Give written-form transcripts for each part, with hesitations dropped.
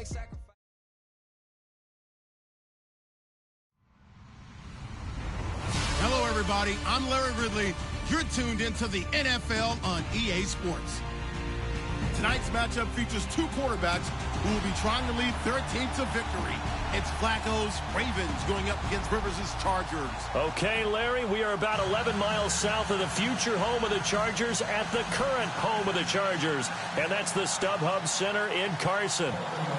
sacrifice. Hello, everybody. I'm Larry Ridley. You're tuned into the NFL on EA Sports. Tonight's matchup features two quarterbacks who will be trying to lead their team to victory. It's Flacco's Ravens going up against Rivers' Chargers. Okay, Larry, we are about 11 miles south of the future home of the Chargers at the current home of the Chargers, and that's the StubHub Center in Carson.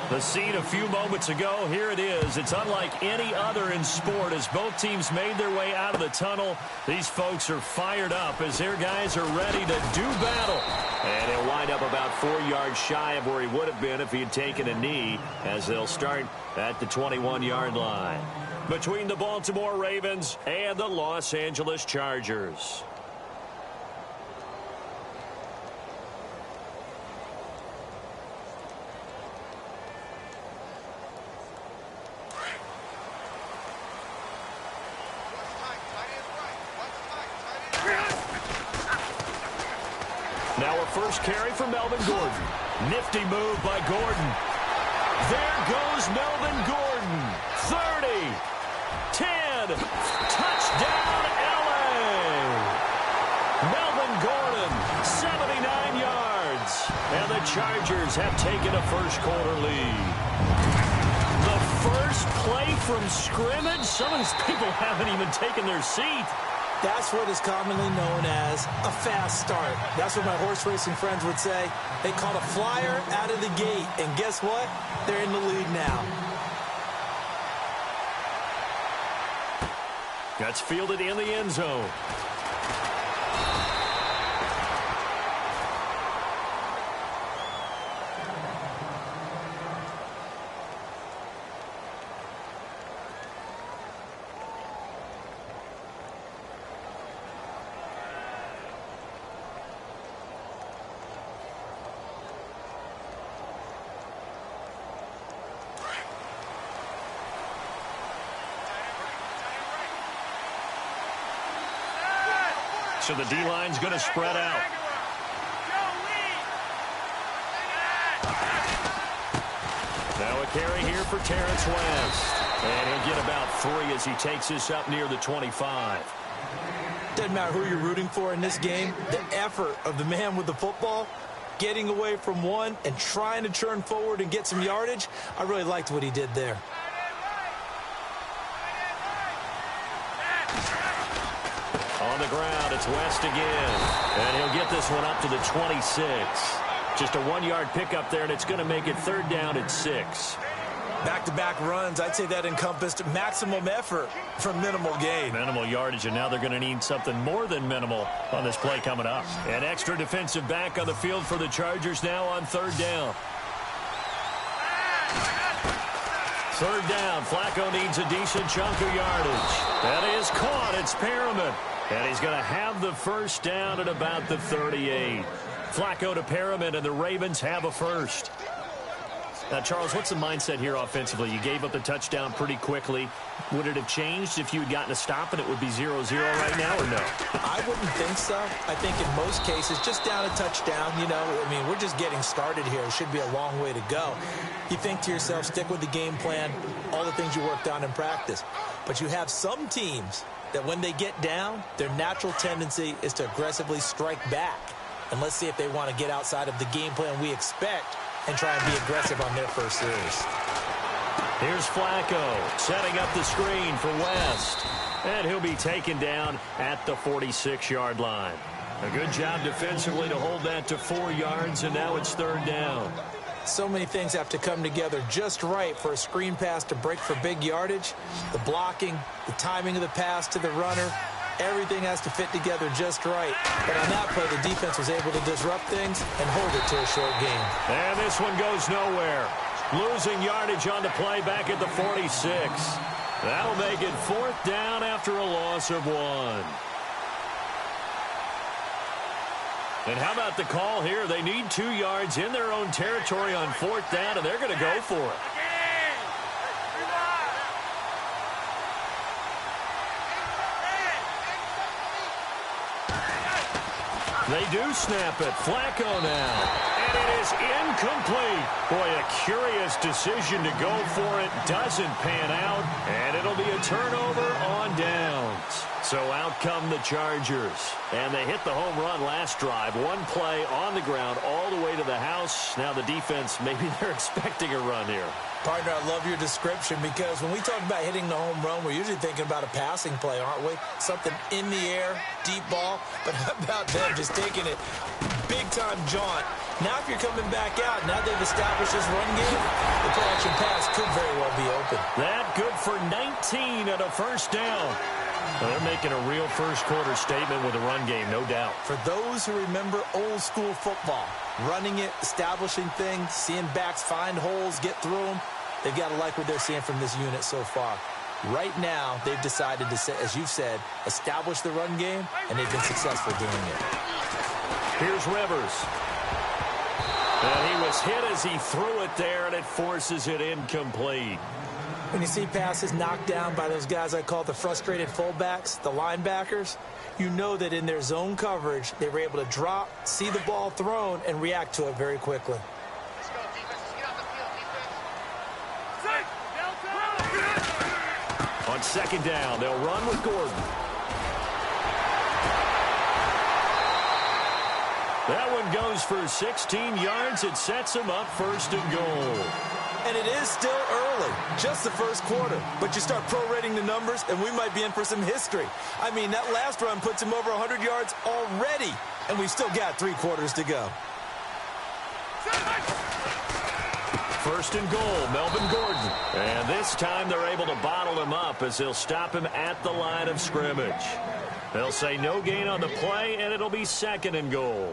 The scene a few moments ago, here it is. It's unlike any other in sport as both teams made their way out of the tunnel. These folks are fired up as their guys are ready to do battle. And he'll wind up about 4 yards shy of where he would have been if he had taken a knee, as they'll start at the 21-yard line. Between the Baltimore Ravens and the Los Angeles Chargers. Now a first carry for Melvin Gordon. Nifty move by Gordon. There goes Melvin Gordon. 30. 10. Touchdown, L.A. Melvin Gordon, 79 yards. And the Chargers have taken a first-quarter lead. The first play from scrimmage? Some of these people haven't even taken their seat. That's what is commonly known as a fast start. That's what my horse racing friends would say. They caught a flyer out of the gate, and guess what? They're in the lead now. That's fielded in the end zone. So the D-line's going to spread out. Now a carry here for Terrence West. And he'll get about 3 as he takes this up near the 25. Doesn't matter who you're rooting for in this game. The effort of the man with the football, getting away from one and trying to turn forward and get some yardage. I really liked what he did there. On the ground, it's West again. And he'll get this one up to the 26. Just a 1-yard pickup there, and it's going to make it 3rd down at 6. Back-to-back runs, I'd say that encompassed maximum effort for minimal gain. Minimal yardage, and now they're going to need something more than minimal on this play coming up. An extra defensive back on the field for the Chargers now on 3rd down. 3rd down, Flacco needs a decent chunk of yardage. That is caught, it's Perriman. And he's going to have the first down at about the 38. Flacco to Perriman, and the Ravens have a first. Now, Charles, what's the mindset here offensively? You gave up the touchdown pretty quickly. Would it have changed if you had gotten a stop and it would be 0-0 right now, or no? I wouldn't think so. I think in most cases, just down a touchdown, you know, I mean, we're just getting started here. It should be a long way to go. You think to yourself, stick with the game plan, all the things you worked on in practice. But you have some teams that when they get down, their natural tendency is to aggressively strike back. And let's see if they want to get outside of the game plan we expect and try and be aggressive on their first series. Here's Flacco setting up the screen for West. And he'll be taken down at the 46-yard line. A good job defensively to hold that to 4 yards, and now it's 3rd down. So many things have to come together just right for a screen pass to break for big yardage. The blocking, the timing of the pass to the runner, everything has to fit together just right. But on that play, the defense was able to disrupt things and hold it to a short game. And this one goes nowhere. Losing yardage on the play back at the 46. That'll make it 4th down after a loss of 1. And how about the call here? They need 2 yards in their own territory on 4th down, and they're going to go for it. They do snap it. Flacco now. And it is incomplete. Boy, a curious decision to go for it. Doesn't pan out. And it'll be a turnover on downs. So out come the Chargers. And they hit the home run last drive. One play on the ground all the way to the house. Now the defense, maybe they're expecting a run here. Partner, I love your description because when we talk about hitting the home run, we're usually thinking about a passing play, aren't we? Something in the air, deep ball. But how about them just taking it big-time jaunt? Now if you're coming back out, now they've established this run game, the play-action pass could very well be open. That good for 19 and a first down. Well, they're making a real first-quarter statement with a run game, no doubt. For those who remember old-school football, running it, establishing things, seeing backs find holes, get through them, they've got to like what they're seeing from this unit so far. Right now, they've decided to, as you've said, establish the run game, and they've been successful doing it. Here's Rivers. And he was hit as he threw it there, and it forces it incomplete. When you see passes knocked down by those guys I call the frustrated fullbacks, the linebackers, you know that in their zone coverage, they were able to drop, see the ball thrown, and react to it very quickly. Let's go, defense. Let's get out the field, defense. On second down, they'll run with Gordon. That one goes for 16 yards. It sets him up first and goal. And it is still early, just the first quarter. But you start prorating the numbers, and we might be in for some history. I mean, that last run puts him over 100 yards already, and we've still got 3 quarters to go. First and goal, Melvin Gordon. And this time they're able to bottle him up as they'll stop him at the line of scrimmage. They'll say no gain on the play, and it'll be second and goal.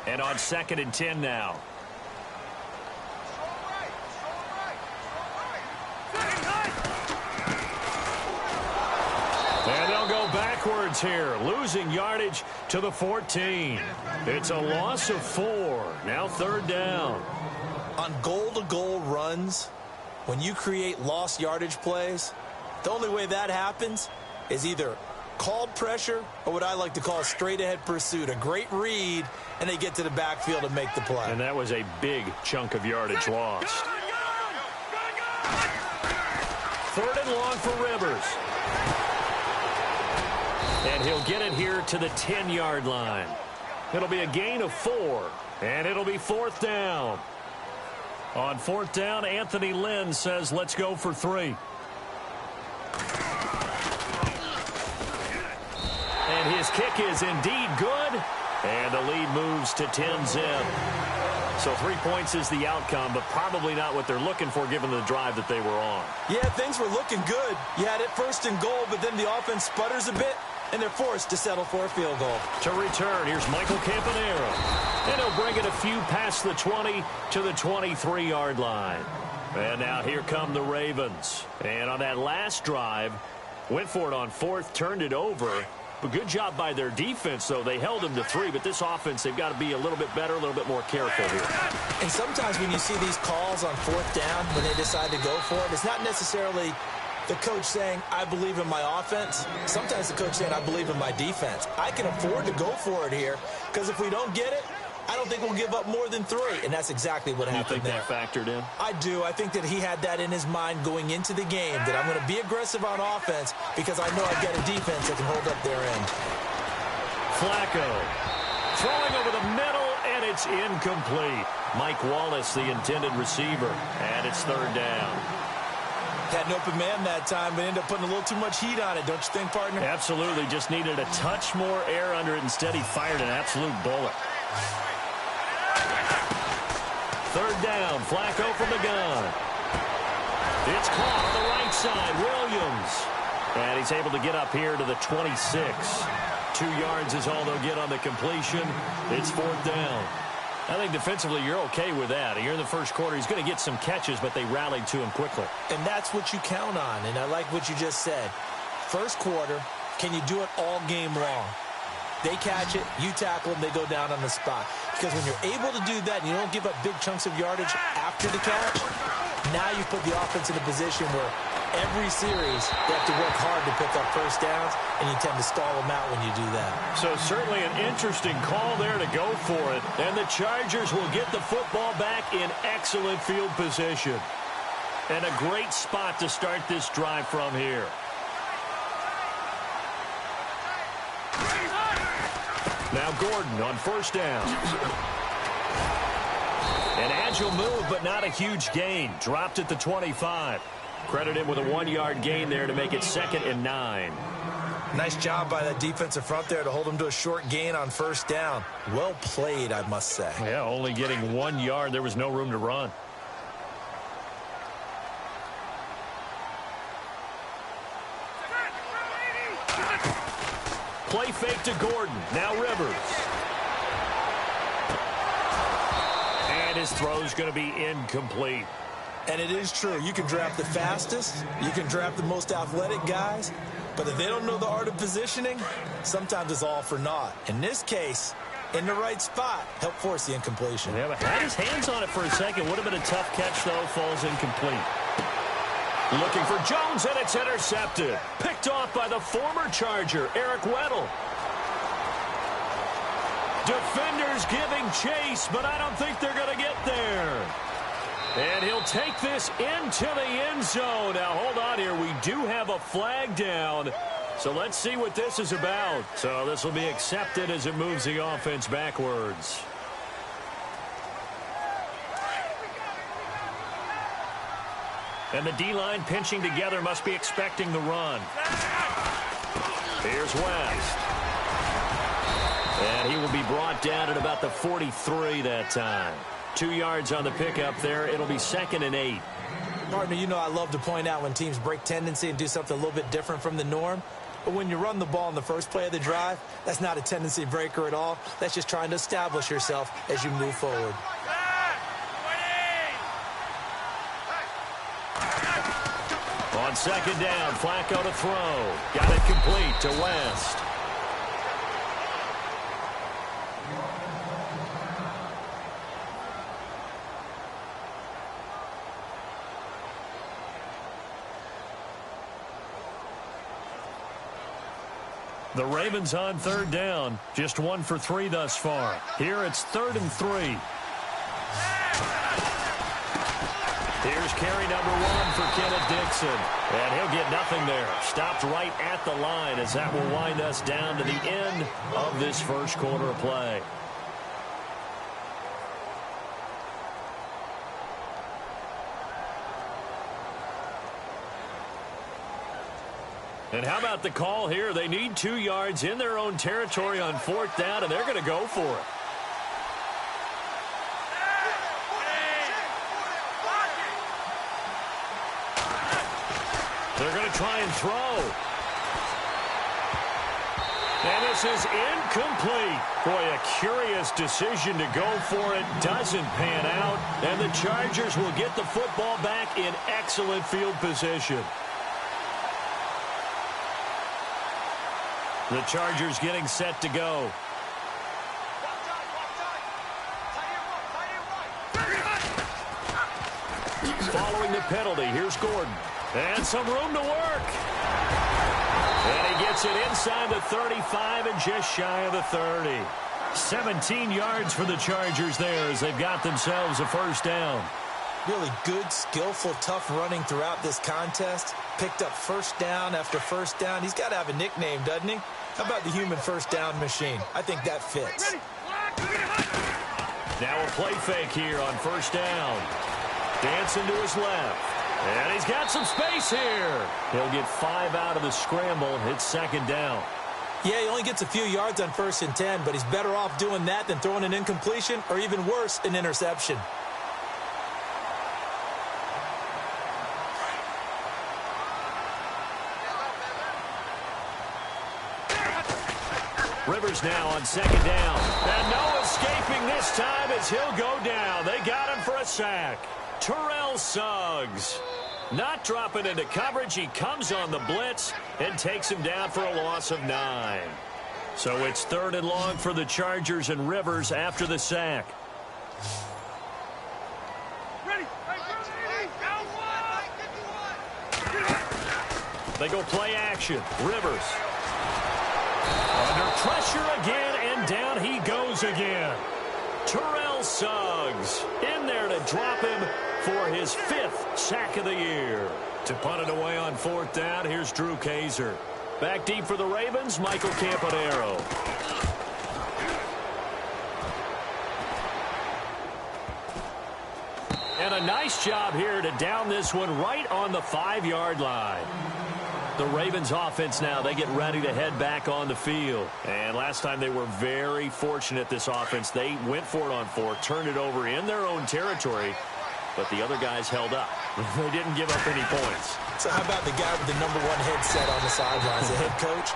And on second and 10 now. And they'll go backwards here, losing yardage to the 14. It's a loss of 4. Now third down. On goal-to-goal runs, when you create lost yardage plays, the only way that happens is either called pressure or what I like to call a straight-ahead pursuit, a great read, and they get to the backfield and make the play. And that was a big chunk of yardage lost. Third and long for Rivers. And he'll get it here to the 10-yard line. It'll be a gain of 4, and it'll be fourth down. On fourth down, Anthony Lynn says, let's go for 3. And his kick is indeed good. And the lead moves to 10-zip. So 3 points is the outcome, but probably not what they're looking for given the drive that they were on. Yeah, things were looking good. You had it first and goal, but then the offense sputters a bit, and they're forced to settle for a field goal. To return, here's Michael Campanera. And he'll bring it a few past the 20 to the 23-yard line. And now here come the Ravens. And on that last drive, went for it on fourth, turned it over. But good job by their defense, though. They held them to 3, but this offense, they've got to be a little bit better, a little bit more careful here. And sometimes when you see these calls on fourth down, when they decide to go for it, it's not necessarily the coach saying, I believe in my offense. Sometimes the coach saying, I believe in my defense. I can afford to go for it here, because if we don't get it, I don't think we'll give up more than 3, and that's exactly what happened there. You think that factored in? I do. I think that he had that in his mind going into the game, that I'm going to be aggressive on offense because I know I've got a defense that can hold up their end. Flacco throwing over the middle, and it's incomplete. Mike Wallace, the intended receiver, and it's third down. Had an open man that time, but ended up putting a little too much heat on it, don't you think, partner? Absolutely. Just needed a touch more air under it. Instead, he fired an absolute bullet. Third down, Flacco from the gun. It's caught on the right side, Williams. And he's able to get up here to the 26. 2 yards is all they'll get on the completion. It's fourth down. I think defensively you're okay with that. Here in the first quarter, he's going to get some catches, but they rallied to him quickly. And that's what you count on, and I like what you just said. First quarter, can you do it all game long? They catch it, you tackle them, they go down on the spot. Because when you're able to do that and you don't give up big chunks of yardage after the catch, now you put the offense in a position where every series, they have to work hard to pick up first downs, and you tend to stall them out when you do that. So certainly an interesting call there to go for it. And the Chargers will get the football back in excellent field position. And a great spot to start this drive from here. Now Gordon on first down. An agile move, but not a huge gain. Dropped at the 25. Credit him with a 1-yard gain there to make it 2nd and 9. Nice job by that defensive front there to hold him to a short gain on first down. Well played, I must say. Yeah, only getting 1 yard. There was no room to run. Play fake to Gordon. Now Rivers. And his throw's going to be incomplete. And it is true. You can draft the fastest. You can draft the most athletic guys. But if they don't know the art of positioning, sometimes it's all for naught. In this case, in the right spot, help force the incompletion. Yeah, but had his hands on it for a second. Would have been a tough catch, though. Falls incomplete. Looking for Jones, and it's intercepted. Picked off by the former Charger, Eric.Lew. Defenders giving chase, but I don't think they're going to get there. And he'll take this into the end zone. Now, hold on here. We do have a flag down. So let's see what this is about. So this will be accepted as it moves the offense backwards. And the D-line pinching together must be expecting the run. Here's West. And he will be brought down at about the 43 that time. 2 yards on the pickup there. It'll be 2nd and 8. Partner, you know I love to point out when teams break tendency and do something a little bit different from the norm. But when you run the ball in the first play of the drive, that's not a tendency breaker at all. That's just trying to establish yourself as you move forward. On 2nd down, Flacco to throw. Got it complete to West. The Ravens on 3rd down. Just 1 for 3 thus far. Here it's 3rd and 3. Here's carry number 1 for Kenneth Dixon. And he'll get nothing there. Stopped right at the line as that will wind us down to the end of this first quarter of play. And how about the call here? They need 2 yards in their own territory on 4th down, and they're going to go for it. They're going to try and throw. And this is incomplete. Boy, a curious decision to go for it. Doesn't pan out. And the Chargers will get the football back in excellent field position. The Chargers getting set to go. Following the penalty, here's Gordon. And some room to work. And he gets it inside the 35 and just shy of the 30. 17 yards for the Chargers there as they've got themselves a first down. Really good, skillful, tough running throughout this contest. Picked up first down after first down. He's got to have a nickname, doesn't he? How about the human first down machine? I think that fits. Now a play fake here on first down. Dancing to his left. And he's got some space here. He'll get 5 out of the scramble. It's 2nd down. Yeah, he only gets a few yards on 1st and 10, but he's better off doing that than throwing an incompletion or even worse, an interception. Rivers now on 2nd down. And no escaping this time as he'll go down. They got him for a sack. Terrell Suggs not dropping into coverage. He comes on the blitz and takes him down for a loss of 9. So it's 3rd and long for the Chargers and Rivers after the sack. Ready. Down 1. They go play action. Rivers. Under pressure again, and down he goes again. Terrell Suggs in there to drop him for his 5th sack of the year. To punt it away on 4th down, here's Drew Kaiser. Back deep for the Ravens, Michael Campanaro. And a nice job here to down this one right on the 5-yard line. The Ravens offense now, they get ready to head back on the field. And last time they were very fortunate, this offense. They went for it on 4, turned it over in their own territory, but the other guys held up. They didn't give up any points. So how about the guy with the #1 headset on the sidelines, the head coach?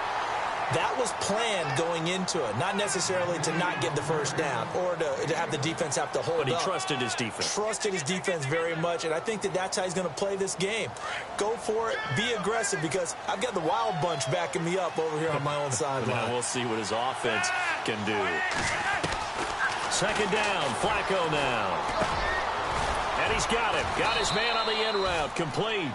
That was planned going into it, not necessarily to not get the first down or to have the defense have to hold up. But he trusted his defense. Trusted his defense very much, and I think that's how he's going to play this game. Go for it, be aggressive, because I've got the wild bunch backing me up over here on my own sideline. Now we'll see what his offense can do. 2nd down, Flacco now. And he's got him. Got his man on the end route, complete.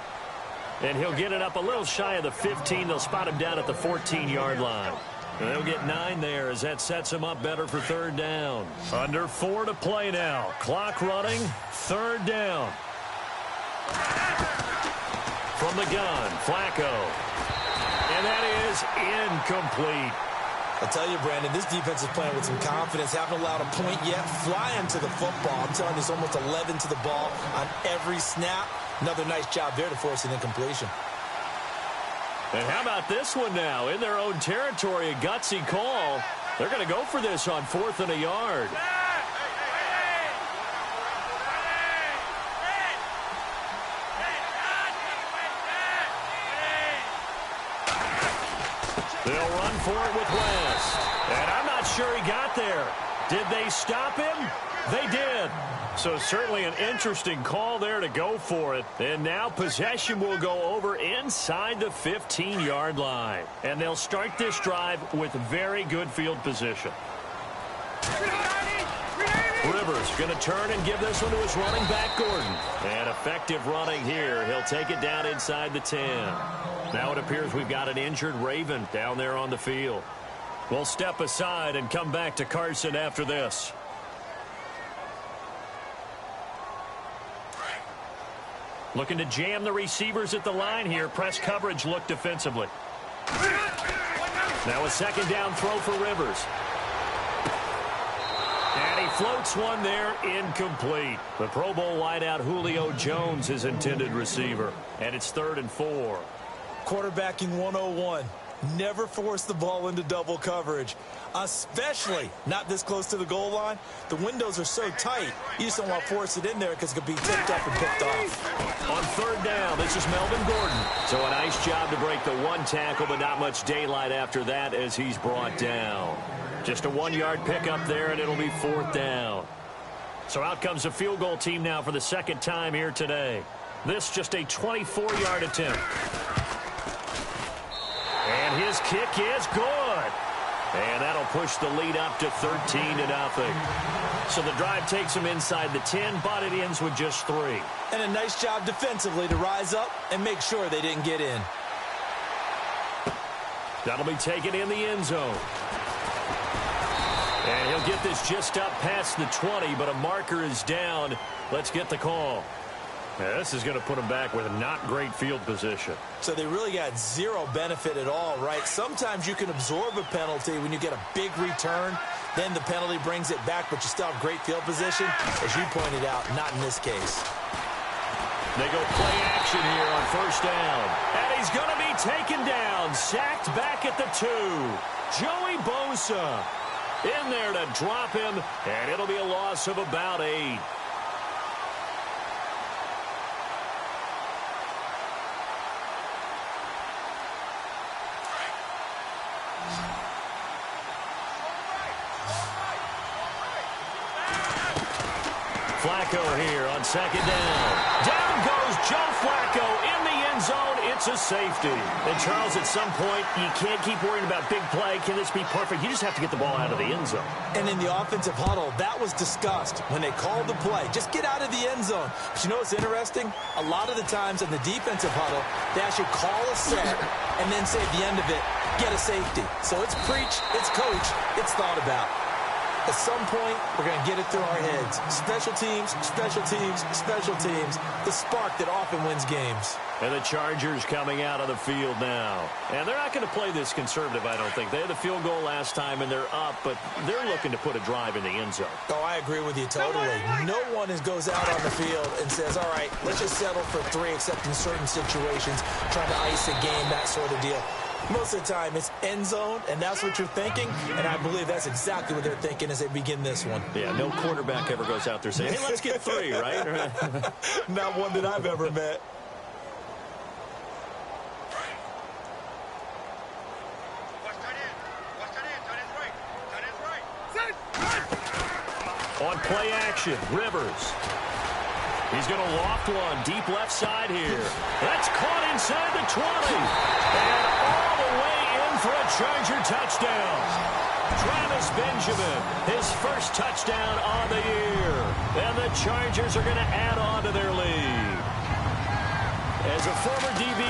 And he'll get it up a little shy of the 15. They'll spot him down at the 14-yard line. And they'll get 9 there as that sets him up better for 3rd down. Under 4 to play now. Clock running. 3rd down. From the gun, Flacco. And that is incomplete. I'll tell you, Brandon, this defense is playing with some confidence. Haven't allowed a point yet. Flying to the football. I'm telling you, it's almost 11 to the ball on every snap. Another nice job there to force an incompletion. And how about this one now? In their own territory, a gutsy call. They're going to go for this on 4th and a yard. They'll run for it with West. And I'm not sure he got there. Did they stop him? They did. So certainly an interesting call there to go for it. And now possession will go over inside the 15-yard line. And they'll start this drive with very good field position. Rivers going to turn and give this one to his running back, Gordon. And effective running here. He'll take it down inside the 10. Now it appears we've got an injured Raven down there on the field. We'll step aside and come back to Carson after this. Looking to jam the receivers at the line here. Press coverage look defensively. Now a 2nd down throw for Rivers. And he floats one there, incomplete. The Pro Bowl wideout Julio Jones, his intended receiver. And it's 3rd and 4. Quarterbacking 101. Never force the ball into double coverage, especially not this close to the goal line. The windows are so tight, you just don't want to force it in there because it could be tipped up and picked off. On 3rd down, this is Melvin Gordon. So a nice job to break the 1 tackle, but not much daylight after that as he's brought down. Just a 1-yard pickup there, and it'll be 4th down. So out comes the field goal team now for the 2nd time here today. This just a 24-yard attempt. And his kick is good. And that'll push the lead up to 13-0. So the drive takes him inside the 10, but it ends with just 3. And a nice job defensively to rise up and make sure they didn't get in. That'll be taken in the end zone. And he'll get this just up past the 20, but a marker is down. Let's get the call. Yeah, this is going to put him back with a not great field position. So they really got zero benefit at all, right? Sometimes you can absorb a penalty when you get a big return. Then the penalty brings it back, but you still have great field position. As you pointed out, not in this case. They go play action here on 1st down. And he's going to be taken down. Sacked back at the 2. Joey Bosa in there to drop him. And it'll be a loss of about 8. Flacco here on 2nd down. Down goes Joe Flacco in the end zone. It's a safety. And, Charles, at some point, you can't keep worrying about big play. Can this be perfect? You just have to get the ball out of the end zone. And in the offensive huddle, that was discussed when they called the play. Just get out of the end zone. But you know what's interesting? A lot of the times in the defensive huddle, they actually call a set and then say at the end of it, get a safety. So it's preach, it's coach, it's thought about. At some point, we're going to get it through our heads. Special teams, special teams, special teams. The spark that often wins games. And the Chargers coming out of the field now. And they're not going to play this conservative, I don't think. They had the field goal last time, and they're up, but they're looking to put a drive in the end zone. Oh, I agree with you totally. No one goes out on the field and says, all right, let's just settle for 3, except in certain situations, trying to ice a game, that sort of deal. Most of the time, it's end zone, and that's what you're thinking, and I believe that's exactly what they're thinking as they begin this one. Yeah, no quarterback ever goes out there saying, hey, let's get 3, right? Not one that I've ever met. On play action, Rivers. He's going to loft one deep left side here. That's caught inside the 20. And all the way in for a Charger touchdown. Travis Benjamin, his first touchdown on the year. And the Chargers are going to add on to their lead. As a former DB,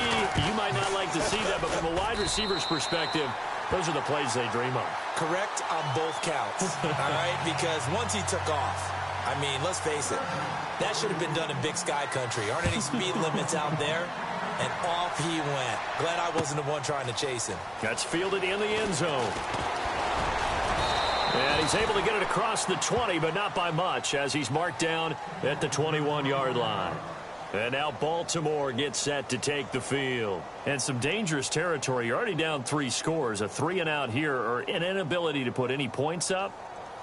you might not like to see that, but from a wide receiver's perspective, those are the plays they dream of. Correct on both counts, all right? Because once he took off, I mean, let's face it, that should have been done in Big Sky Country. Aren't any speed limits out there? And off he went. Glad I wasn't the one trying to chase him. That's fielded in the end zone. And he's able to get it across the 20, but not by much, as he's marked down at the 21-yard line. And now Baltimore gets set to take the field. And some dangerous territory. You're already down 3 scores. A 3-and-out here, or an inability to put any points up.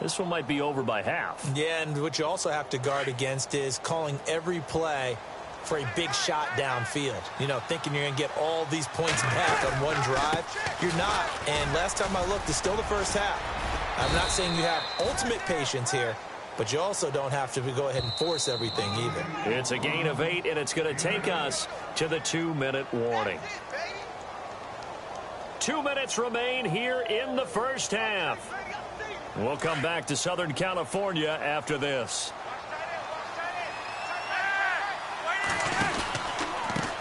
This one might be over by half. Yeah, and what you also have to guard against is calling every play for a big shot downfield. You know, thinking you're going to get all these points back on one drive. You're not. And last time I looked, it's still the first half. I'm not saying you have ultimate patience here, but you also don't have to go ahead and force everything either. It's a gain of 8, and it's going to take us to the 2-minute warning. 2 minutes remain here in the first half. We'll come back to Southern California after this.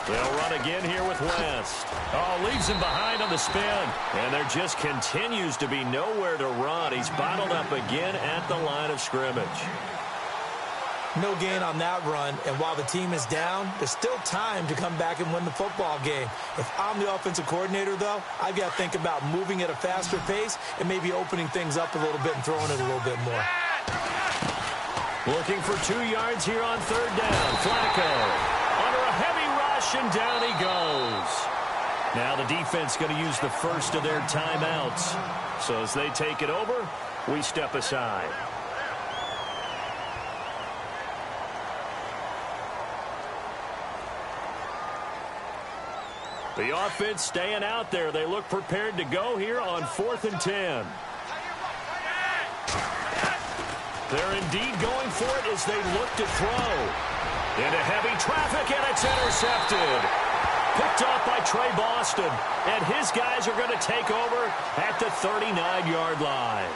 They'll run again here with West. Oh, leaves him behind on the spin. And there just continues to be nowhere to run. He's bottled up again at the line of scrimmage. No gain on that run, and while the team is down, there's still time to come back and win the football game. If I'm the offensive coordinator, though, I've got to think about moving at a faster pace and maybe opening things up a little bit and throwing it a little bit more. Looking for 2 yards here on 3rd down. Flacco under a heavy rush, and down he goes. Now the defense going to use the first of their timeouts. So as they take it over, we step aside. The offense staying out there. They look prepared to go here on 4th and 10. They're indeed going for it as they look to throw. Into heavy traffic, and it's intercepted. Picked off by Trey Boston. And his guys are going to take over at the 39-yard line.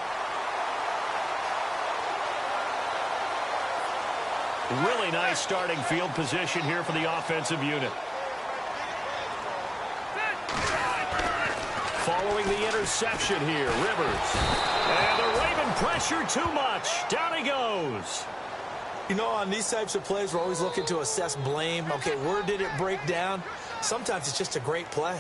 Really nice starting field position here for the offensive unit. Following the interception here, Rivers. And the Raven pressure too much. Down he goes. You know, on these types of plays, we're always looking to assess blame. Okay, where did it break down? Sometimes it's just a great play.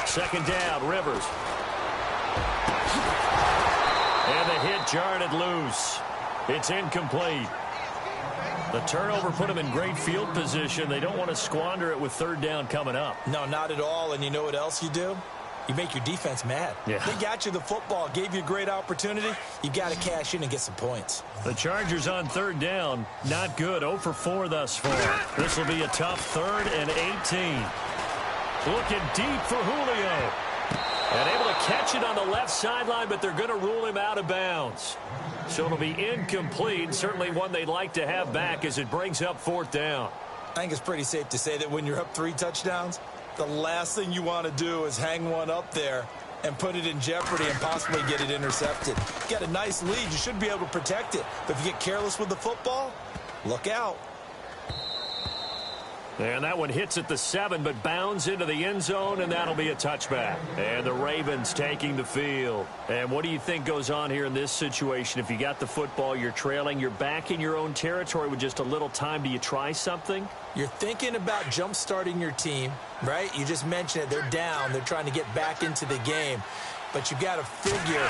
Second down, Rivers. And the hit jarred it loose. It's incomplete. The turnover put them in great field position. They don't want to squander it with 3rd down coming up. No, not at all. And you know what else you do? You make your defense mad. Yeah. They got you the football, gave you a great opportunity. You got to cash in and get some points. The Chargers on 3rd down, not good. 0 for 4 thus far. This will be a tough 3rd and 18. Looking deep for Julio. And able to catch it on the left sideline, but they're going to rule him out of bounds. So it'll be incomplete, certainly one they'd like to have back as it brings up 4th down. I think it's pretty safe to say that when you're up 3 touchdowns, the last thing you want to do is hang one up there and put it in jeopardy and possibly get it intercepted. Get a nice lead, you should be able to protect it. But if you get careless with the football, look out. And that one hits at the 7, but bounds into the end zone, and that'll be a touchback. And the Ravens taking the field. And what do you think goes on here in this situation? If you got the football, you're trailing, you're back in your own territory with just a little time. Do you try something? You're thinking about jump-starting your team, right? You just mentioned it. They're down. They're trying to get back into the game. But you got to figure,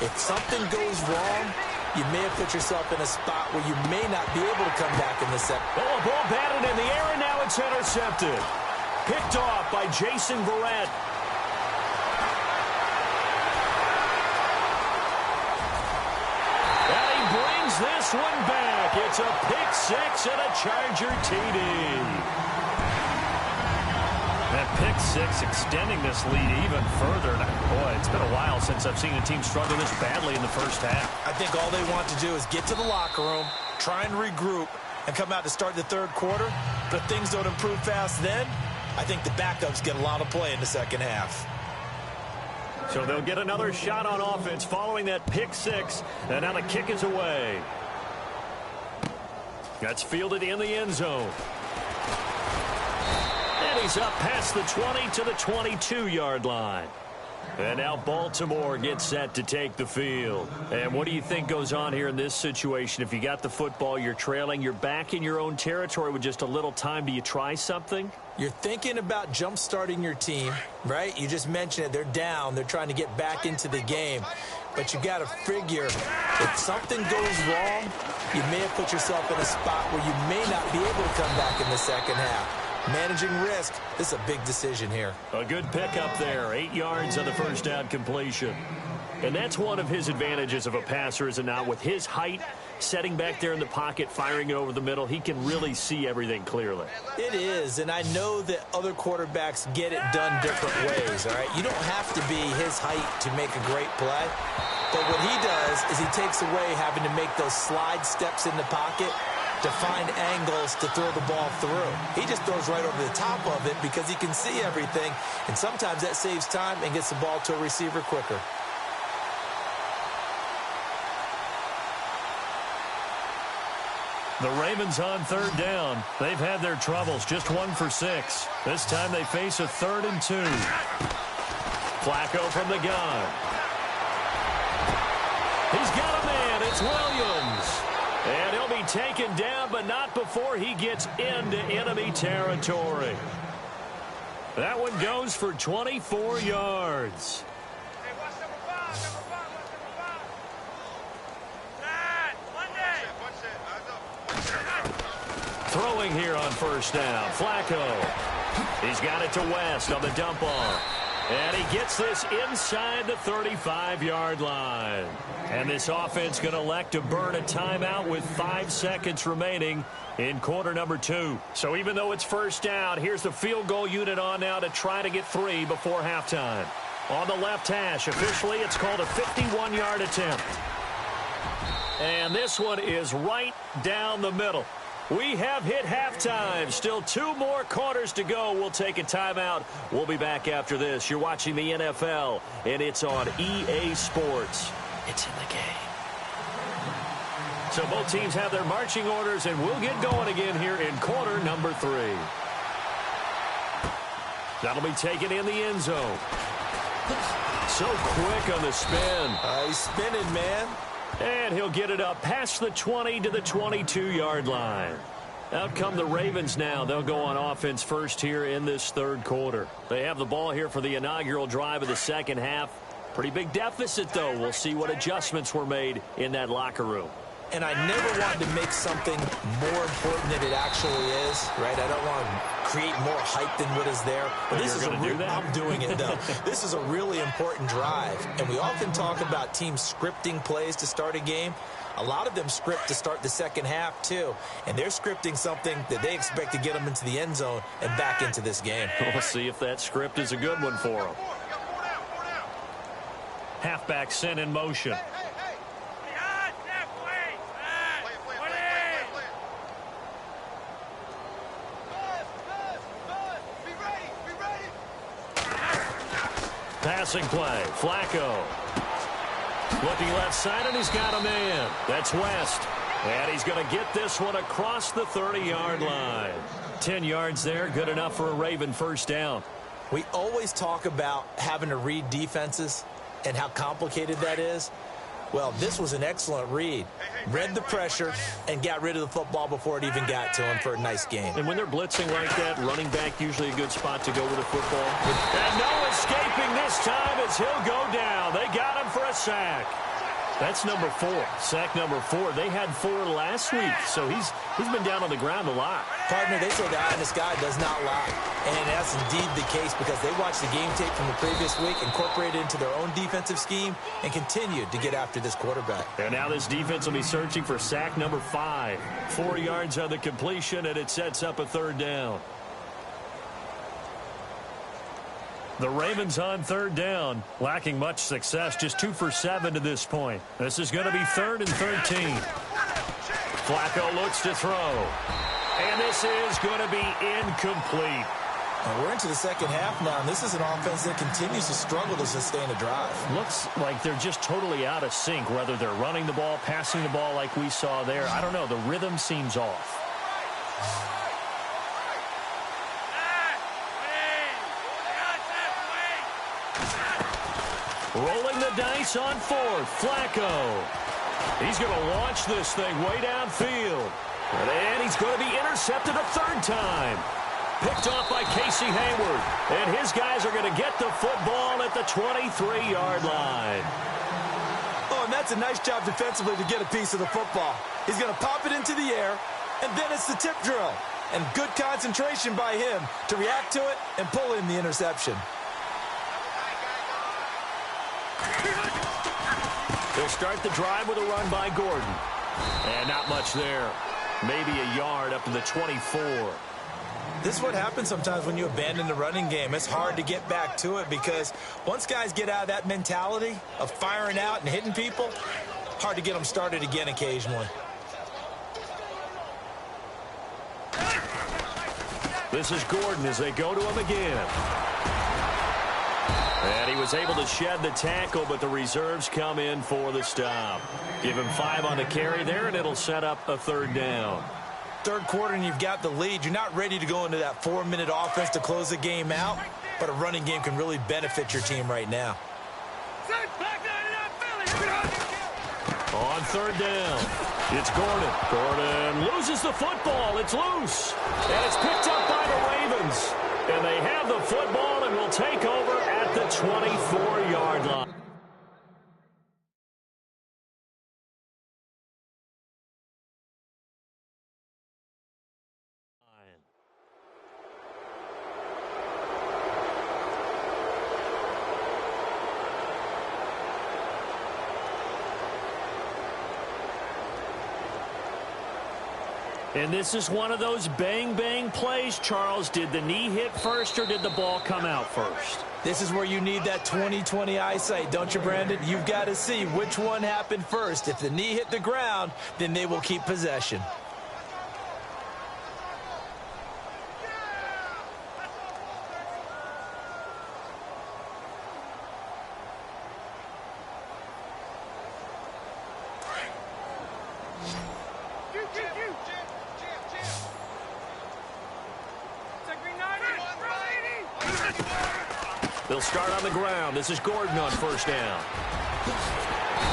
if something goes wrong, you may have put yourself in a spot where you may not be able to come back in the second. Oh, a ball batted in the air, and now it's intercepted. Picked off by Jason Verrett. And he brings this one back. It's a pick 6 and a Charger TD. That pick 6 extending this lead even further. Boy, it's been a while since I've seen a team struggle this badly in the first half. I think all they want to do is get to the locker room, try and regroup, and come out to start the 3rd quarter. But if things don't improve fast then, I think the backups get a lot of play in the second half. So they'll get another shot on offense following that pick 6. And now the kick is away. That's fielded in the end zone. And he's up past the 20 to the 22-yard line. And now Baltimore gets set to take the field. And what do you think goes on here in this situation? If you got the football, you're trailing, you're back in your own territory with just a little time. Do you try something? You're thinking about jump-starting your team, right? You just mentioned it. They're down. They're trying to get back into the game. But you got to figure, if something goes wrong, you may have put yourself in a spot where you may not be able to come back in the second half. Managing risk, this is a big decision here. A good pickup there, 8 yards on the first down completion. And that's one of his advantages of a passer, is it not? With his height, setting back there in the pocket, firing it over the middle, he can really see everything clearly. It is, and I know that other quarterbacks get it done different ways, all right? You don't have to be his height to make a great play. But what he does is he takes away having to make those slide steps in the pocket to find angles to throw the ball through. He just throws right over the top of it because he can see everything, and sometimes that saves time and gets the ball to a receiver quicker. The Ravens on 3rd down. They've had their troubles, just 1 for 6. This time they face a 3rd and 2. Flacco from the gun. He's got a man. It's Williams. And he'll be taken down, but not before he gets into enemy territory. That one goes for 24 yards. Hey, watch number 5, Throwing here on 1st down. Flacco. He's got it to West on the dump off. And he gets this inside the 35-yard line. And this offense going to elect to burn a timeout with 5 seconds remaining in quarter number 2. So even though it's 1st down, here's the field goal unit on now to try to get 3 before halftime. On the left hash, officially it's called a 51-yard attempt. And this one is right down the middle. We have hit halftime. Still 2 more quarters to go. We'll take a timeout. We'll be back after this. You're watching the NFL, and it's on EA Sports. It's in the game. So both teams have their marching orders, and we'll get going again here in quarter number 3. That'll be taken in the end zone. So quick on the spin. He's spinning, man. And he'll get it up past the 20 to the 22-yard line. Out come the Ravens now. They'll go on offense first here in this 3rd quarter. They have the ball here for the inaugural drive of the second half. Pretty big deficit, though. We'll see what adjustments were made in that locker room. And I never want to make something more important than it actually is, right? I don't want to create more hype than what is there. But this is I'm doing it, though. This is a really important drive. And we often talk about teams scripting plays to start a game. A lot of them script to start the second half, too. And they're scripting something that they expect to get them into the end zone and back into this game. We'll see if that script is a good one for them. Halfback sent in motion. Passing play. Flacco. Looking left side, and he's got a man. That's West. And he's going to get this one across the 30-yard line. 10 yards there, good enough for a Raven first down. We always talk about having to read defenses and how complicated that is. Well, this was an excellent read. Read the pressure and got rid of the football before it even got to him for a nice game. And when they're blitzing like that, running back usually a good spot to go with the football. And no escaping this time as he'll go down. They got him for a sack. That's number 4. Sack number 4. They had 4 last week, so he's been down on the ground a lot. Partner, they say the eye in the sky does not lie. And that's indeed the case because they watched the game tape from the previous week, incorporated it into their own defensive scheme, and continued to get after this quarterback. And now this defense will be searching for sack number 5. 4 yards on the completion, and it sets up a third down. The Ravens on third down, lacking much success, just 2 for 7 to this point. This is going to be 3rd and 13. Flacco looks to throw. And this is going to be incomplete. And we're into the second half now, and this is an offense that continues to struggle to sustain a drive. Looks like they're just totally out of sync, whether they're running the ball, passing the ball like we saw there. I don't know. The rhythm seems off. Rolling the dice on 4th. Flacco. He's going to launch this thing way downfield. And he's going to be intercepted a 3rd time. Picked off by Casey Hayward. And his guys are going to get the football at the 23-yard line. Oh, and that's a nice job defensively to get a piece of the football. He's going to pop it into the air, and then it's the tip drill. And good concentration by him to react to it and pull in the interception. They'll start the drive with a run by Gordon. And not much there. Maybe a yard up to the 24. This is what happens sometimes when you abandon the running game. It's hard to get back to it because once guys get out of that mentality of firing out and hitting people, hard to get them started again occasionally. This is Gordon as they go to him again. And he was able to shed the tackle, but the reserves come in for the stop. Give him 5 on the carry there, and it'll set up a 3rd down. 3rd quarter, and you've got the lead. You're not ready to go into that 4-minute offense to close the game out, but a running game can really benefit your team right now. On 3rd down, it's Gordon. Gordon loses the football. It's loose. And it's picked up by the Ravens. And they have the football and will take over at the 24-yard line. And this is one of those bang-bang plays, Charles. Did the knee hit first or did the ball come out first? This is where you need that 20/20 eyesight, don't you, Brandon? You've got to see which one happened first. If the knee hit the ground, then they will keep possession. They'll start on the ground. This is Gordon on 1st down.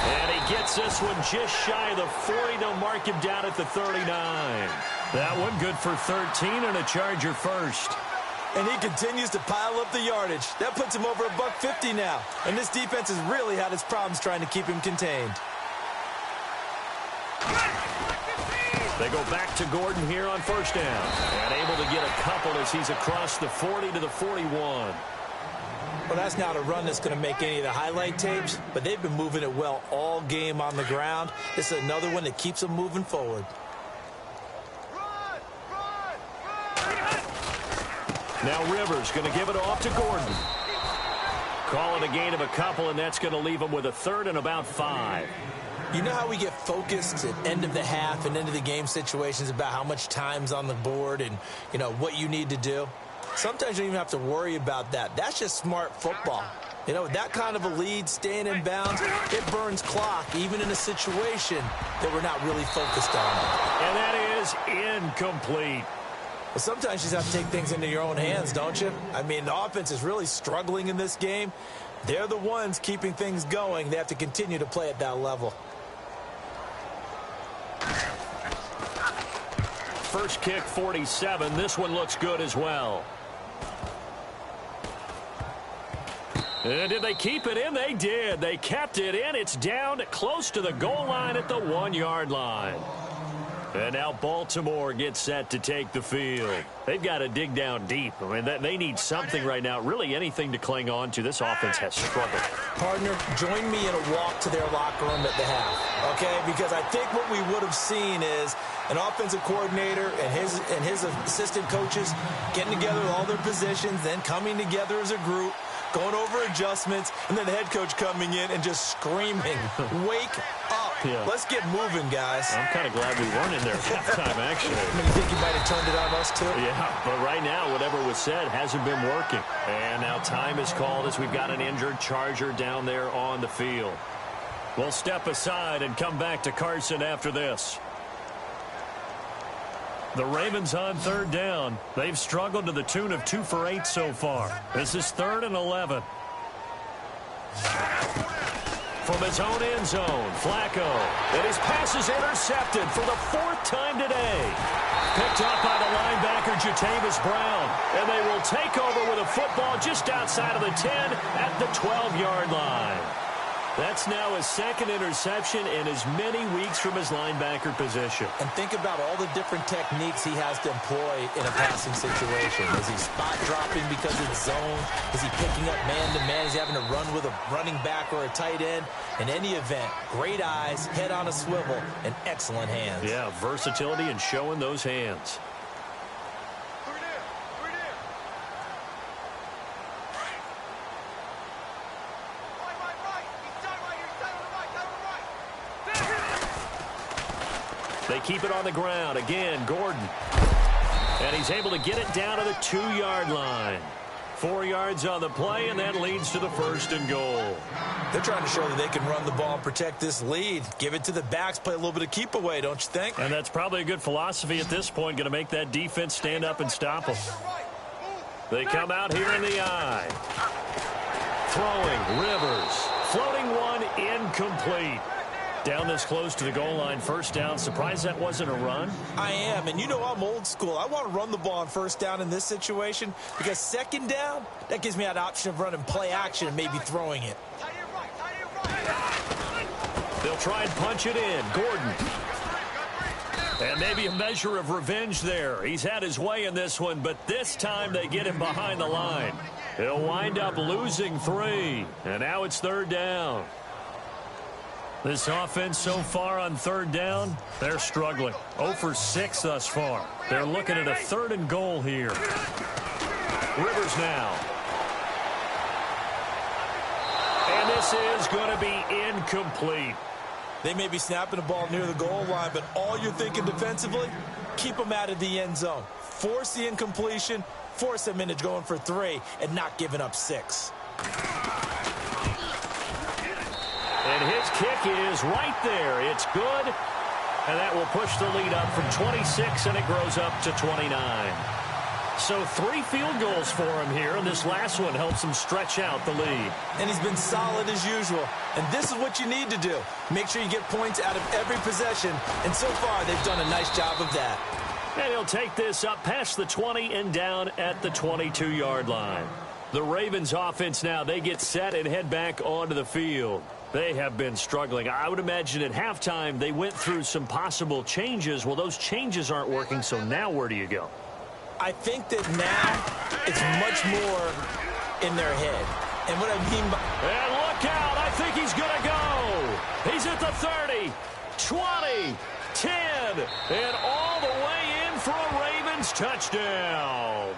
And he gets this one just shy of the 40. They'll mark him down at the 39. That one good for 13 and a Charger first. And he continues to pile up the yardage. That puts him over $150 now. And this defense has really had its problems trying to keep him contained. They go back to Gordon here on 1st down. And able to get a couple as he's across the 40 to the 41. Well, that's not a run that's going to make any of the highlight tapes, but they've been moving it well all game on the ground. This is another one that keeps them moving forward. Now Rivers going to give it off to Gordon. Call it a gain of a couple, and that's going to leave them with a third and about 5. You know how we get focused at end of the half and end of the game situations about how much time's on the board and, you know, what you need to do? Sometimes you don't even have to worry about that. That's just smart football. You know, that kind of a lead, staying in bounds, it burns clock, even in a situation that we're not really focused on. And that is incomplete. But sometimes you just have to take things into your own hands, don't you? I mean, the offense is really struggling in this game. They're the ones keeping things going. They have to continue to play at that level. First kick, 47. This one looks good as well. And did they keep it in? They did. They kept it in. It's down close to the goal line at the 1-yard line. And now Baltimore gets set to take the field. They've got to dig down deep. I mean, they need something right now, really anything to cling on to. This offense has struggled. Partner, join me in a walk to their locker room at the half, okay? Because I think what we would have seen is an offensive coordinator and his assistant coaches getting together with all their positions, then coming together as a group, going over adjustments, and then the head coach coming in and just screaming, wake up. Yeah. Let's get moving, guys. I'm kind of glad we weren't in there at halftime, actually. I mean, you think you might have turned it on us, too? Yeah, but right now, whatever was said hasn't been working. And now time is called as we've got an injured Charger down there on the field. We'll step aside and come back to Carson after this. The Ravens on third down. They've struggled to the tune of 2 for 8 so far. This is 3rd and 11. From his own end zone, Flacco. And his pass is intercepted for the 4th time today. Picked up by the linebacker, Jatavis Brown. And they will take over with a football just outside of the 10 at the 12-yard line. That's now his 2nd interception in as many weeks from his linebacker position. And think about all the different techniques he has to employ in a passing situation. Is he spot dropping because it's zone? Is he picking up man-to-man? Is he having to run with a running back or a tight end? In any event, great eyes, head on a swivel, and excellent hands. Yeah, versatility and showing those hands. They keep it on the ground. Again, Gordon. And he's able to get it down to the 2-yard line. 4 yards on the play, and that leads to the 1st and goal. They're trying to show that they can run the ball and protect this lead. Give it to the backs, play a little bit of keep away, don't you think? And that's probably a good philosophy at this point, going to make that defense stand up and stop them. They come out here in the eye. Throwing, Rivers. Floating one, incomplete. Down this close to the goal line, 1st down. Surprised that wasn't a run? I am, and you know I'm old school. I want to run the ball on 1st down in this situation because 2nd down, that gives me that option of running play action and maybe throwing it. They'll try and punch it in. Gordon. And maybe a measure of revenge there. He's had his way in this one, but this time they get him behind the line. He'll wind up losing 3, and now it's 3rd down. This offense so far on 3rd down, they're struggling. 0 for 6 thus far. They're looking at a 3rd and goal here. Rivers now. And this is going to be incomplete. They may be snapping the ball near the goal line, but all you're thinking defensively, keep them out of the end zone. Force the incompletion, force them into going for 3, and not giving up 6. And his kick is right there. It's good. And that will push the lead up from 26, and it grows up to 29. So 3 field goals for him here, and this last one helps him stretch out the lead. And he's been solid as usual. And this is what you need to do. Make sure you get points out of every possession. And so far, they've done a nice job of that. And he'll take this up past the 20 and down at the 22-yard line. The Ravens offense now, they get set and head back onto the field. They have been struggling. I would imagine at halftime they went through some possible changes. Well, those changes aren't working, so now where do you go? I think that now it's much more in their head. And what I mean by... And look out. I think he's going to go. He's at the 30, 20, 10, and all the way in for a Ravens touchdown.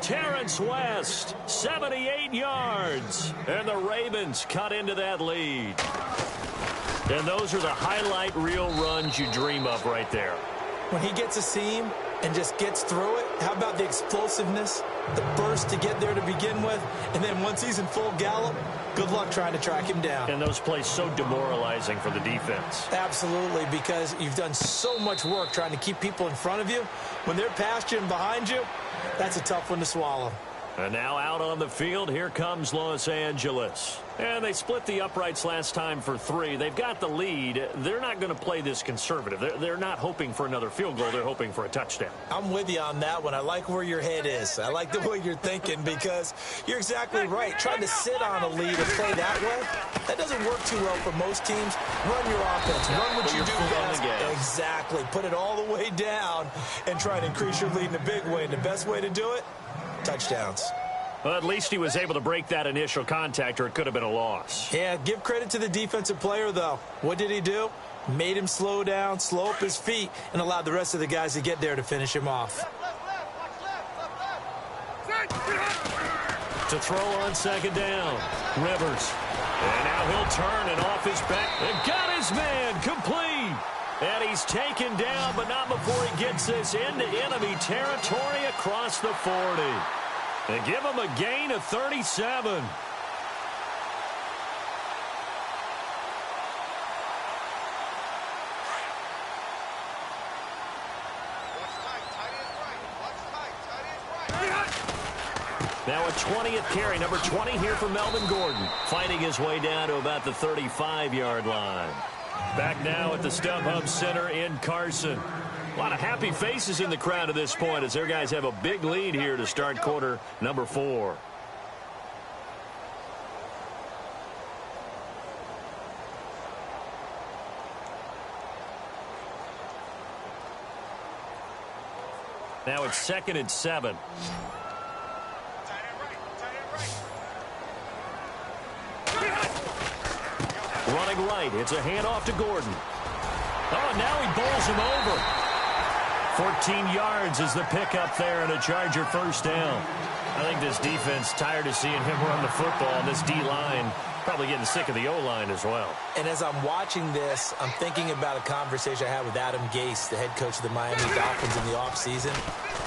Terrence West, 78 yards. And the Ravens cut into that lead. And those are the highlight reel runs you dream of right there. When he gets a seam and just gets through it, how about the explosiveness, the burst to get there to begin with, and then once he's in full gallop, good luck trying to track him down. And those plays so demoralizing for the defense. Absolutely, because you've done so much work trying to keep people in front of you. When they're past you and behind you, that's a tough one to swallow. And now out on the field, here comes Los Angeles. And they split the uprights last time for 3. They've got the lead. They're not going to play this conservative. They're not hoping for another field goal. They're hoping for a touchdown. I'm with you on that one. I like where your head is. I like the way you're thinking because you're exactly right. Trying to sit on a lead and play that way, that doesn't work too well for most teams. Run your offense. Run what you do best. Exactly. Put it all the way down and try to increase your lead in a big way. And the best way to do it, touchdowns. Well, at least he was able to break that initial contact, or it could have been a loss. Yeah, give credit to the defensive player, though. What did he do? Made him slow down, slow up his feet, and allowed the rest of the guys to get there to finish him off. To throw on second down, Rivers. And now he'll turn and off his back. And got his man complete. And he's taken down, but not before he gets this into enemy territory across the 40. They give him a gain of 37. Now a 20th carry, number 20 here for Melvin Gordon, fighting his way down to about the 35-yard line. Back now at the StubHub Center in Carson. A lot of happy faces in the crowd at this point as their guys have a big lead here to start quarter number 4. Now it's 2nd and 7. Running right, it's a handoff to Gordon. Oh, now he bowls him over. 14 yards is the pickup there and a Charger first down. I think this defense tired of seeing him run the football. This D-line probably getting sick of the O-line as well. And as I'm watching this, I'm thinking about a conversation I had with Adam Gase, the head coach of the Miami Dolphins in the offseason.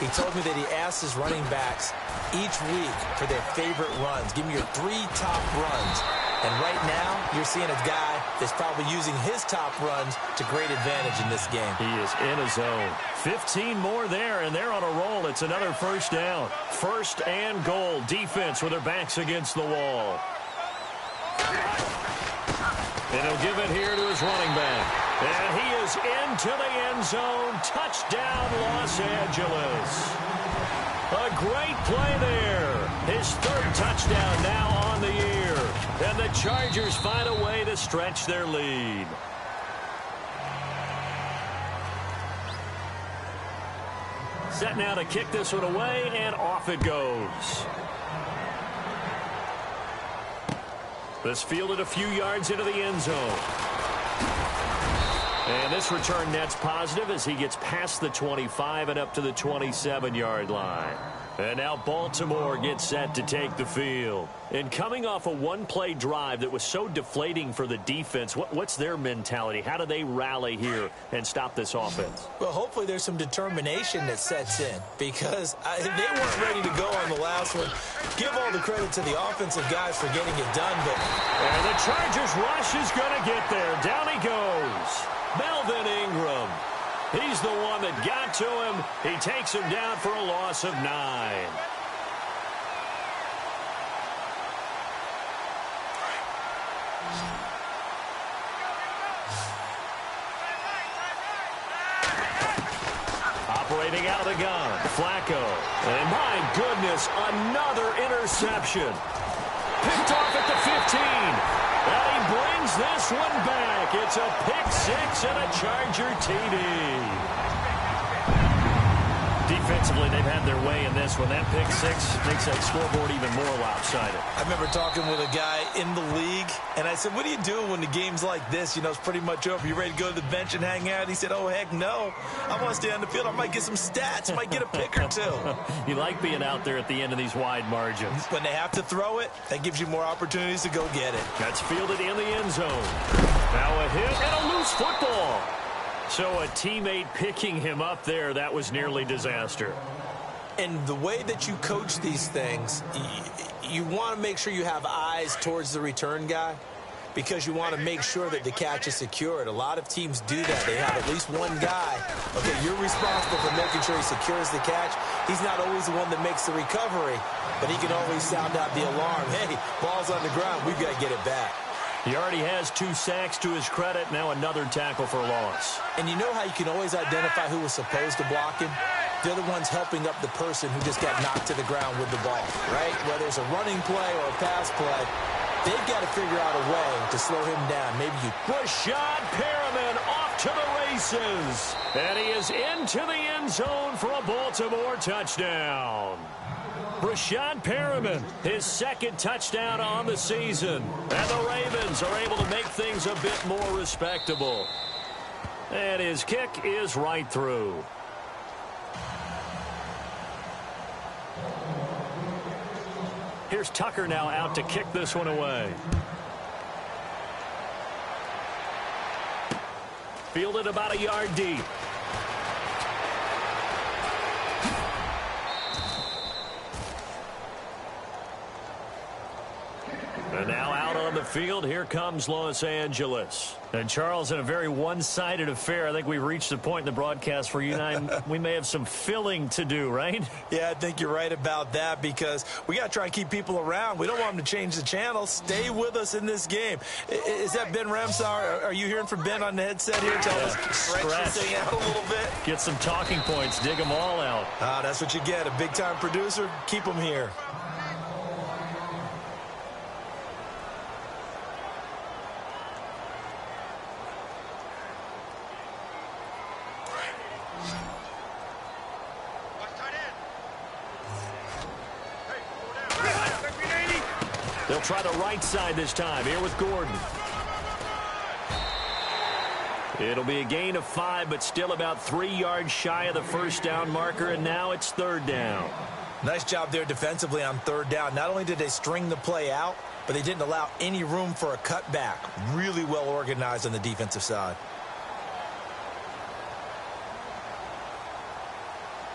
He told me that he asked his running backs each week for their favorite runs. Give me your 3 top runs. And right now, you're seeing a guy that's probably using his top runs to great advantage in this game. He is in his zone. 15 more there, and they're on a roll. It's another first down. 1st and goal. Defense with their backs against the wall. And he'll give it here to his running back. And he is into the end zone. Touchdown, Los Angeles. A great play there. His 3rd touchdown now on the year. And the Chargers find a way to stretch their lead. Set now to kick this one away, and off it goes. This fielded a few yards into the end zone. And this return net's positive as he gets past the 25 and up to the 27-yard line. And now Baltimore gets set to take the field. And coming off a one-play drive that was so deflating for the defense, what's their mentality? How do they rally here and stop this offense? Well, hopefully there's some determination that sets in because they weren't ready to go on the last one. Give all the credit to the offensive guys for getting it done. And the Chargers rush is going to get there. Down he goes. Melvin Ingram. He's the one that got to him. He takes him down for a loss of 9. Operating out of the gun, Flacco. And my goodness, another interception. Picked off at the 15. And he brings this one back. It's a pick 6 and a Charger TD. defensively, they've had their way in this one. That pick six makes that scoreboard even more lopsided. I remember talking with a guy in the league, and I said, what are you doing when the game's like this? You know, it's pretty much over. You ready to go to the bench and hang out? He said, oh, heck no. I want to stay on the field. I might get some stats. I might get a pick or two. You like being out there at the end of these wide margins. When they have to throw it, that gives you more opportunities to go get it. That's fielded in the end zone. Now a hit and a loose football. So a teammate picking him up there, that was nearly disaster. And the way that you coach these things, you want to make sure you have eyes towards the return guy because you want to make sure that the catch is secured. A lot of teams do that. They have at least one guy. Okay, you're responsible for making sure he secures the catch. He's not always the one that makes the recovery, but he can always sound out the alarm. Hey, ball's on the ground. We've got to get it back. He already has 2 sacks to his credit. Now another tackle for loss. And you know how you can always identify who was supposed to block him? They're the ones helping up the person who just got knocked to the ground with the ball, right? Whether it's a running play or a pass play, they've got to figure out a way to slow him down. Maybe you... Rashad Perriman off to the races. And he is into the end zone for a Baltimore touchdown. Rashad Perriman, his second touchdown on the season. And the Ravens are able to make things a bit more respectable. And his kick is right through. Here's Tucker now out to kick this one away. Fielded about a yard deep. And now out on the field, here comes Los Angeles. And Charles, in a very one-sided affair, I think we've reached the point in the broadcast where you and I, we may have some filling to do, right? Yeah, I think you're right about that because we got to try and keep people around. We don't want them to change the channel. Stay with us in this game. Is that Ben Ramsar? Are you hearing from Ben on the headset here? Tell us, stretch this thing out a little bit. Get some talking points. Dig them all out. That's what you get. A big-time producer. Keep them here. They'll try the right side this time. Here with Gordon. It'll be a gain of 5, but still about 3 yards shy of the first down marker, and now it's third down. Nice job there defensively on third down. Not only did they string the play out, but they didn't allow any room for a cutback. Really well organized on the defensive side.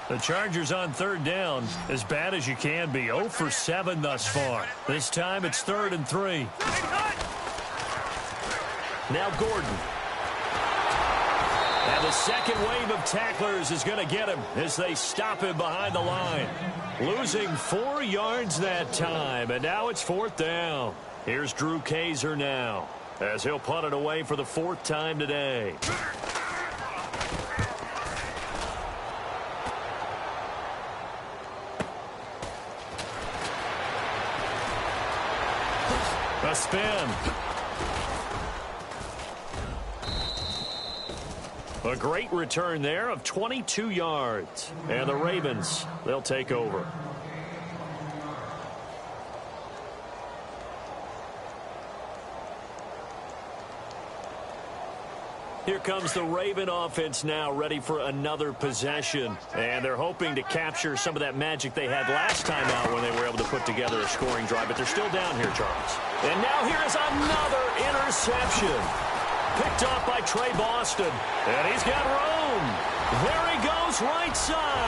The Chargers on third down, as bad as you can be. 0 for 7 thus far. This time it's 3rd and 3. Now Gordon. And the second wave of tacklers is going to get him as they stop him behind the line. Losing 4 yards that time, and now it's 4th down. Here's Drew Kaiser now, as he'll punt it away for the 4th time today. A spin. A great return there of 22 yards. And the Ravens, they'll take over. Here comes the Raven offense now, ready for another possession. And they're hoping to capture some of that magic they had last time out when they were able to put together a scoring drive. But they're still down here, Charles. And now here is another interception. Picked off by Trey Boston. And he's got room. There he goes, right side.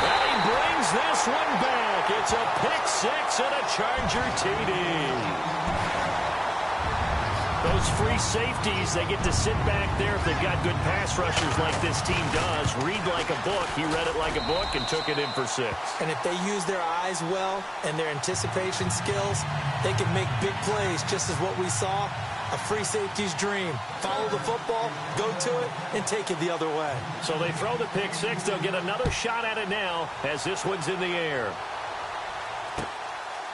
And he brings this one back. It's a pick six and a Charger TD. Those free safeties, they get to sit back there if they've got good pass rushers like this team does. Read like a book. He read it like a book and took it in for 6. And if they use their eyes well and their anticipation skills, they can make big plays, just as what we saw. A free safety's dream. Follow the football, go to it, and take it the other way. So they throw the pick six. They'll get another shot at it now as this one's in the air.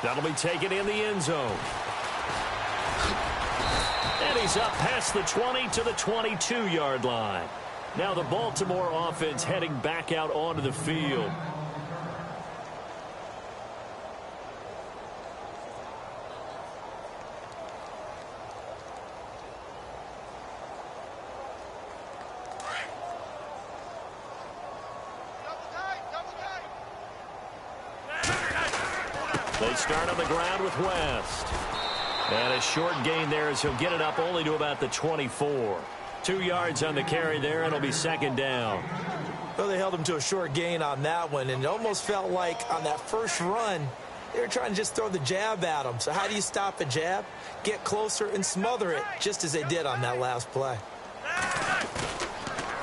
That'll be taken in the end zone. And he's up past the 20 to the 22-yard line. Now the Baltimore offense heading back out onto the field. They start on the ground with West. And a short gain there as he'll get it up only to about the 24. 2 yards on the carry there, and it'll be second down. Well, they held him to a short gain on that one, and it almost felt like on that first run, they were trying to just throw the jab at him. So how do you stop a jab? Get closer and smother it, just as they did on that last play.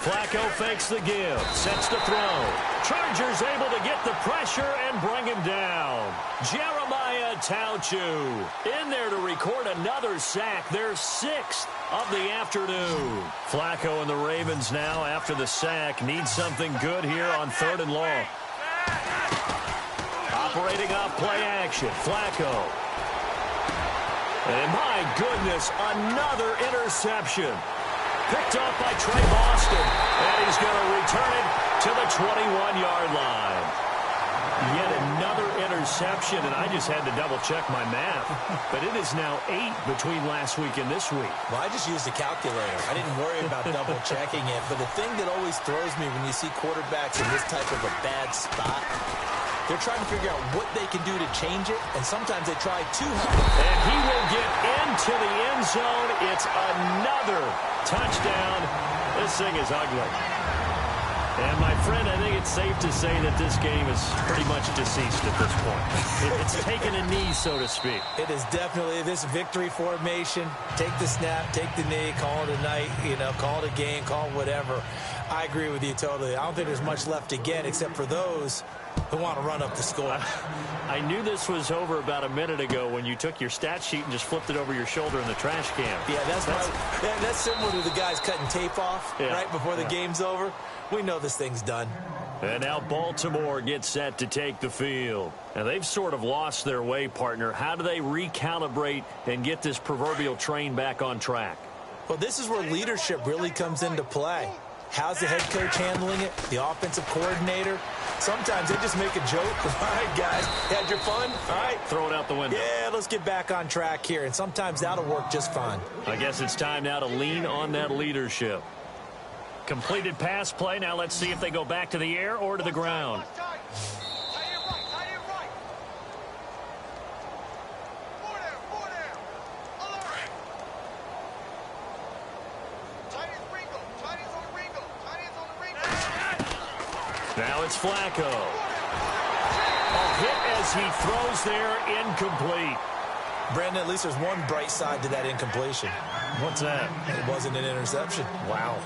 Flacco fakes the give, sets to throw. Chargers able to get the pressure and bring him down. Jeremiah Tauchu in there to record another sack, their 6th of the afternoon. Flacco and the Ravens now, after the sack, need something good here on 3rd and long. Operating off play action, Flacco. And my goodness, another interception. Picked off by Trey Boston, and he's going to return it to the 21-yard line. Yet another interception, and I just had to double-check my math. But it is now 8 between last week and this week. Well, I just used a calculator. I didn't worry about double-checking it. But the thing that always throws me when you see quarterbacks in this type of a bad spot, they're trying to figure out what they can do to change it, and sometimes they try too hard. And he will get into the end zone. It's another touchdown. This thing is ugly. And, my friend, I think it's safe to say that this game is pretty much deceased at this point. It's taken a knee, so to speak. It is definitely this victory formation. Take the snap, take the knee, call it a night, call it a game, call it whatever. I agree with you totally. I don't think there's much left to get except for those who want to run up the score. I knew this was over about a minute ago when you took your stat sheet and just flipped it over your shoulder in the trash can. Yeah, that's similar to the guys cutting tape off right before the game's over. We know this thing's done. And now Baltimore gets set to take the field. And they've sort of lost their way, partner. How do they recalibrate and get this proverbial train back on track? Well, this is where leadership really comes into play. How's the head coach handling it? The offensive coordinator? Sometimes they just make a joke. All right, guys, had your fun? All right. Throw it out the window. Yeah, let's get back on track here. And sometimes that'll work just fine. I guess it's time now to lean on that leadership. Completed pass play. Now let's see if they go back to the air or to the ground. Now it's Flacco. A hit as he throws there, incomplete. Brandon, at least there's one bright side to that incompletion. What's that? It wasn't an interception. Wow.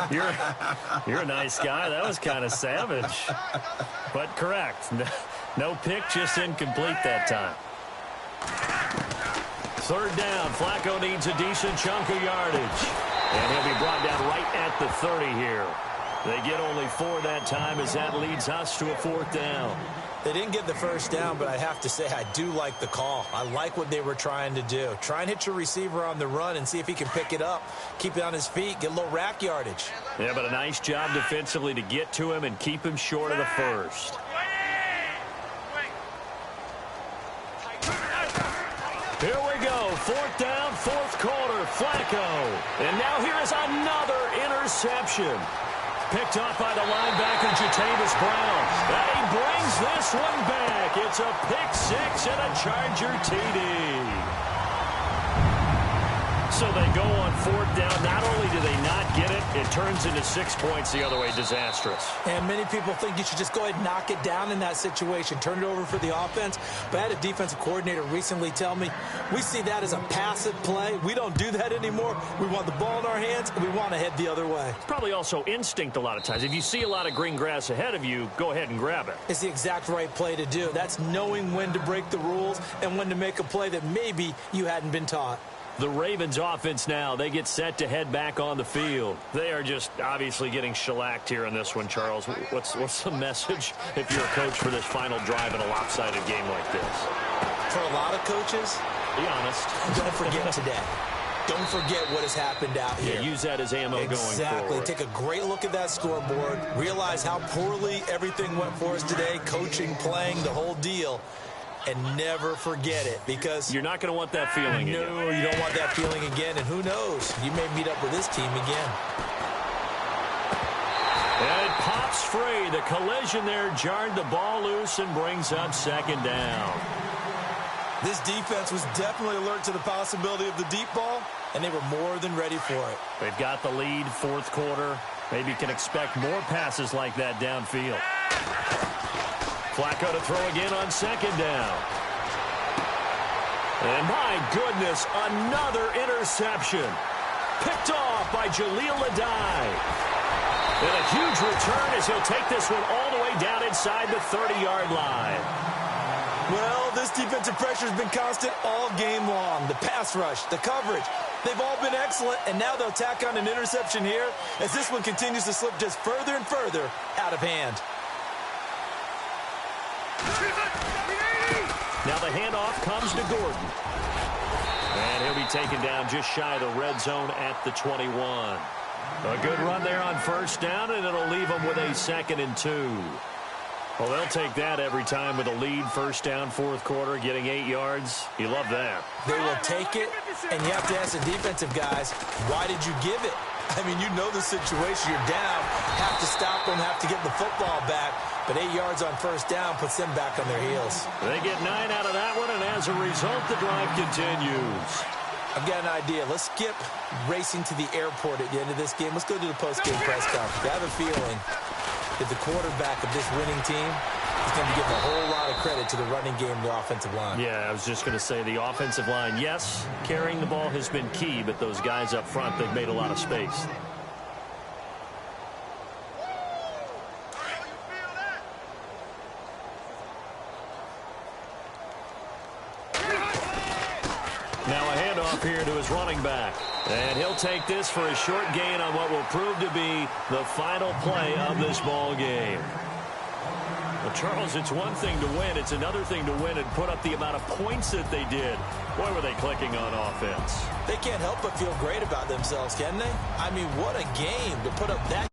You're a nice guy. That was kind of savage. But correct. No pick, just incomplete that time. 3rd down. Flacco needs a decent chunk of yardage. And he'll be brought down right at the 30 here. They get only 4 that time as that leads us to a 4th down. They didn't get the first down, but I have to say I do like the call. I like what they were trying to do. Try and hit your receiver on the run and see if he can pick it up. Keep it on his feet, get a little rack yardage. Yeah, but a nice job defensively to get to him and keep him short of the first. Here we go. 4th down, 4th quarter. Flacco. And now here is another interception. Picked off by the linebacker, Jatavis Brown. And he brings this one back. It's a pick 6 and a Charger TD. So they go on 4th down. Not only do they not get it, it turns into 6 points the other way. Disastrous. And many people think you should just go ahead and knock it down in that situation. Turn it over for the offense. But I had a defensive coordinator recently tell me, we see that as a passive play. We don't do that anymore. We want the ball in our hands, and we want to head the other way. Probably also instinct a lot of times. If you see a lot of green grass ahead of you, go ahead and grab it. It's the exact right play to do. That's knowing when to break the rules and when to make a play that maybe you hadn't been taught. The Ravens offense now, they get set to head back on the field. They are just obviously getting shellacked here in this one, Charles. What's the message if you're a coach for this final drive in a lopsided game like this? For a lot of coaches, be honest. Don't forget today. Don't forget what has happened out here. Yeah, use that as ammo going forward. Exactly. Take a great look at that scoreboard. Realize how poorly everything went for us today. Coaching, playing, the whole deal. And never forget it, because you're not going to want that feeling again. No, you don't want that feeling again. And who knows? You may meet up with this team again. And it pops free. The collision there jarred the ball loose and brings up second down. This defense was definitely alert to the possibility of the deep ball, and they were more than ready for it. They've got the lead, fourth quarter. Maybe can expect more passes like that downfield. Flacco to throw again on second down. And my goodness, another interception. Picked off by Jaleel Adai. And a huge return as he'll take this one all the way down inside the 30-yard line. Well, this defensive pressure has been constant all game long. The pass rush, the coverage, they've all been excellent, and now they'll tack on an interception here as this one continues to slip just further and further out of hand. Now the handoff comes to Gordon. And he'll be taken down just shy of the red zone at the 21. A good run there on first down, and it'll leave them with a 2nd and 2. Well, they'll take that every time with a lead, first down, fourth quarter, getting 8 yards. You love that. They will take it, and you have to ask the defensive guys, why did you give it? I mean, you know the situation. You're down, have to stop them, have to get the football back. But 8 yards on first down puts them back on their heels. They get 9 out of that one, and as a result, the drive continues. I've got an idea. Let's skip racing to the airport at the end of this game. Let's go to the post-game press conference. I have a feeling that the quarterback of this winning team is going to give a whole lot of credit to the running game and the offensive line. Yeah, I was just going to say the offensive line, yes, carrying the ball has been key, but those guys up front, they've made a lot of space. Now a handoff here to his running back. And he'll take this for a short gain on what will prove to be the final play of this ball game. Well, Charles, it's one thing to win. It's another thing to win and put up the amount of points that they did. Boy, were they clicking on offense. They can't help but feel great about themselves, can they? I mean, what a game to put up that